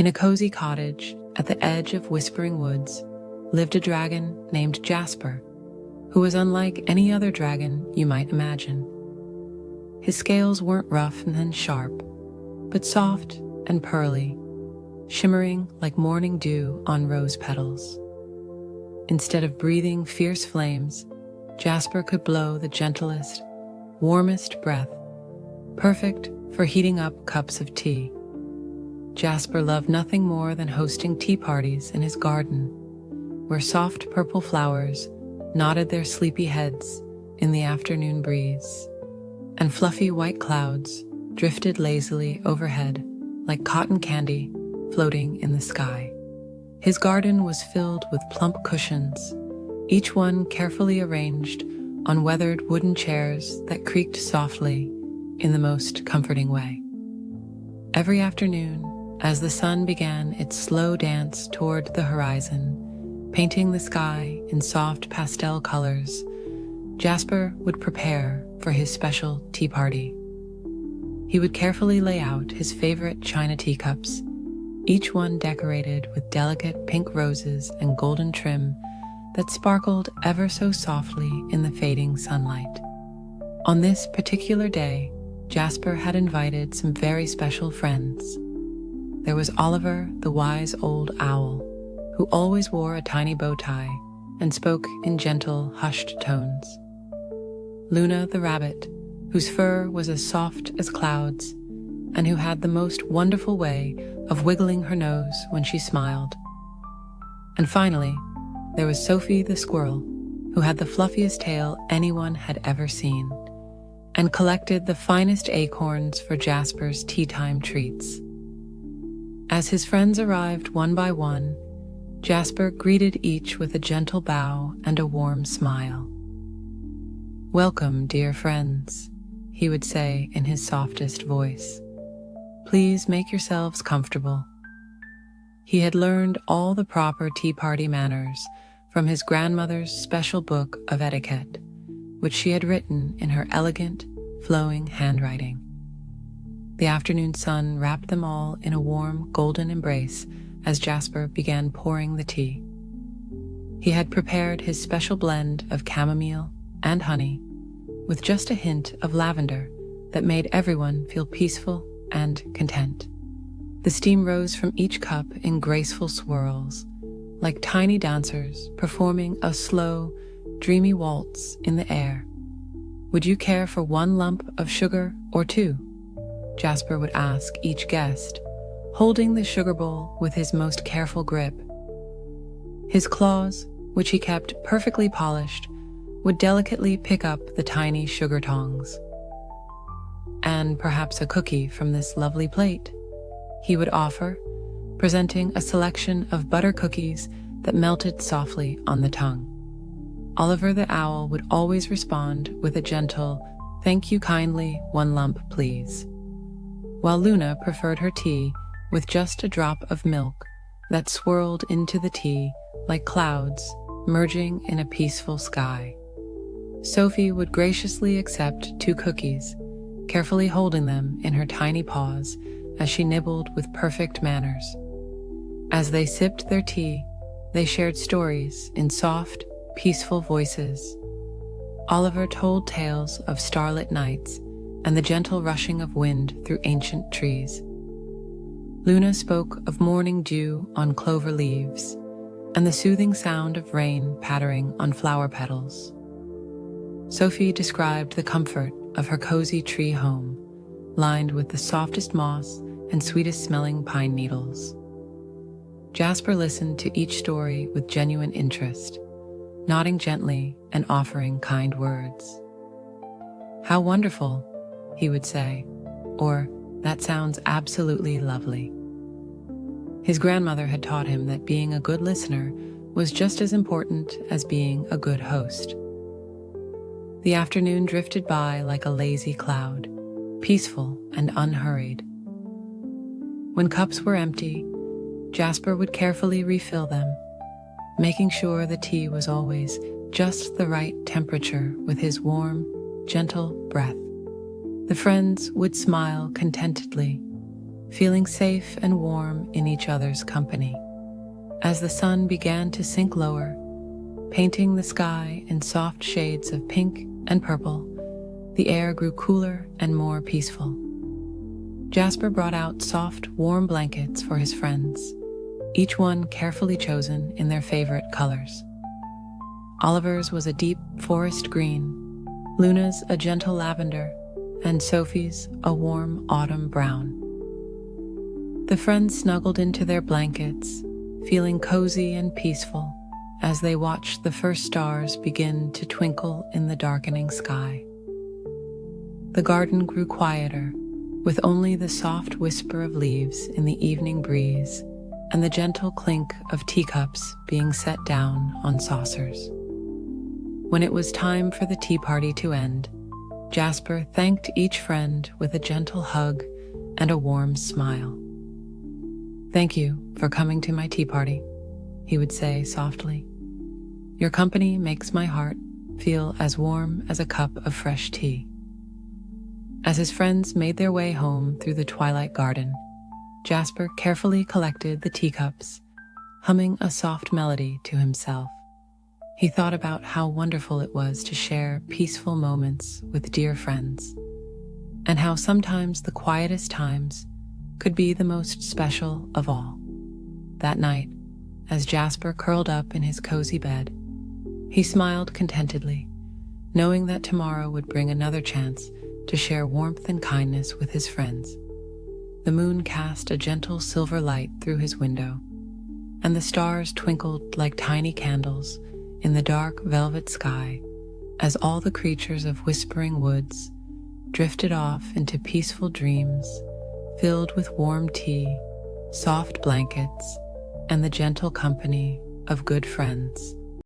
In a cozy cottage at the edge of whispering woods lived a dragon named Jasper, who was unlike any other dragon you might imagine. His scales weren't rough and sharp, but soft and pearly, shimmering like morning dew on rose petals. Instead of breathing fierce flames, Jasper could blow the gentlest, warmest breath, perfect for heating up cups of tea. Jasper loved nothing more than hosting tea parties in his garden, where soft purple flowers nodded their sleepy heads in the afternoon breeze, and fluffy white clouds drifted lazily overhead like cotton candy floating in the sky. His garden was filled with plump cushions, each one carefully arranged on weathered wooden chairs that creaked softly in the most comforting way. Every afternoon, as the sun began its slow dance toward the horizon, painting the sky in soft pastel colors, Jasper would prepare for his special tea party. He would carefully lay out his favorite china teacups, each one decorated with delicate pink roses and golden trim that sparkled ever so softly in the fading sunlight. On this particular day, Jasper had invited some very special friends. There was Oliver, the wise old owl, who always wore a tiny bow tie and spoke in gentle, hushed tones. Luna, the rabbit, whose fur was as soft as clouds, and who had the most wonderful way of wiggling her nose when she smiled. And finally, there was Sophie the squirrel, who had the fluffiest tail anyone had ever seen, and collected the finest acorns for Jasper's tea time treats. As his friends arrived one by one, Jasper greeted each with a gentle bow and a warm smile. "Welcome, dear friends," he would say in his softest voice. "Please make yourselves comfortable." He had learned all the proper tea party manners from his grandmother's special book of etiquette, which she had written in her elegant, flowing handwriting. The afternoon sun wrapped them all in a warm, golden embrace as Jasper began pouring the tea. He had prepared his special blend of chamomile and honey, with just a hint of lavender that made everyone feel peaceful and content. The steam rose from each cup in graceful swirls, like tiny dancers performing a slow, dreamy waltz in the air. "Would you care for one lump of sugar or two?" Jasper would ask each guest, holding the sugar bowl with his most careful grip. His claws, which he kept perfectly polished, would delicately pick up the tiny sugar tongs. "And perhaps a cookie from this lovely plate," he would offer, presenting a selection of butter cookies that melted softly on the tongue. Oliver the owl would always respond with a gentle, "Thank you kindly, one lump please," while Luna preferred her tea with just a drop of milk that swirled into the tea like clouds merging in a peaceful sky. Sophie would graciously accept 2 cookies, carefully holding them in her tiny paws as she nibbled with perfect manners. As they sipped their tea, they shared stories in soft, peaceful voices. Oliver told tales of starlit nights and the gentle rushing of wind through ancient trees. Luna spoke of morning dew on clover leaves and the soothing sound of rain pattering on flower petals. Sophie described the comfort of her cozy tree home, lined with the softest moss and sweetest smelling pine needles. Jasper listened to each story with genuine interest, nodding gently and offering kind words. "How wonderful," he would say, or "That sounds absolutely lovely." His grandmother had taught him that being a good listener was just as important as being a good host. The afternoon drifted by like a lazy cloud, peaceful and unhurried. When cups were empty, Jasper would carefully refill them, making sure the tea was always just the right temperature with his warm, gentle breath. The friends would smile contentedly, feeling safe and warm in each other's company. As the sun began to sink lower, painting the sky in soft shades of pink and purple, the air grew cooler and more peaceful. Jasper brought out soft, warm blankets for his friends, each one carefully chosen in their favorite colors. Oliver's was a deep forest green, Luna's a gentle lavender, and Sophie's a warm autumn brown. The friends snuggled into their blankets, feeling cozy and peaceful as they watched the first stars begin to twinkle in the darkening sky. The garden grew quieter, with only the soft whisper of leaves in the evening breeze and the gentle clink of teacups being set down on saucers. When it was time for the tea party to end, Jasper thanked each friend with a gentle hug and a warm smile. "Thank you for coming to my tea party," he would say softly. "Your company makes my heart feel as warm as a cup of fresh tea." As his friends made their way home through the twilight garden, Jasper carefully collected the teacups, humming a soft melody to himself. He thought about how wonderful it was to share peaceful moments with dear friends, and how sometimes the quietest times could be the most special of all. That night, as Jasper curled up in his cozy bed, he smiled contentedly, knowing that tomorrow would bring another chance to share warmth and kindness with his friends. The moon cast a gentle silver light through his window, and the stars twinkled like tiny candles in the dark velvet sky as all the creatures of Whispering Woods drifted off into peaceful dreams filled with warm tea, soft blankets, and the gentle company of good friends.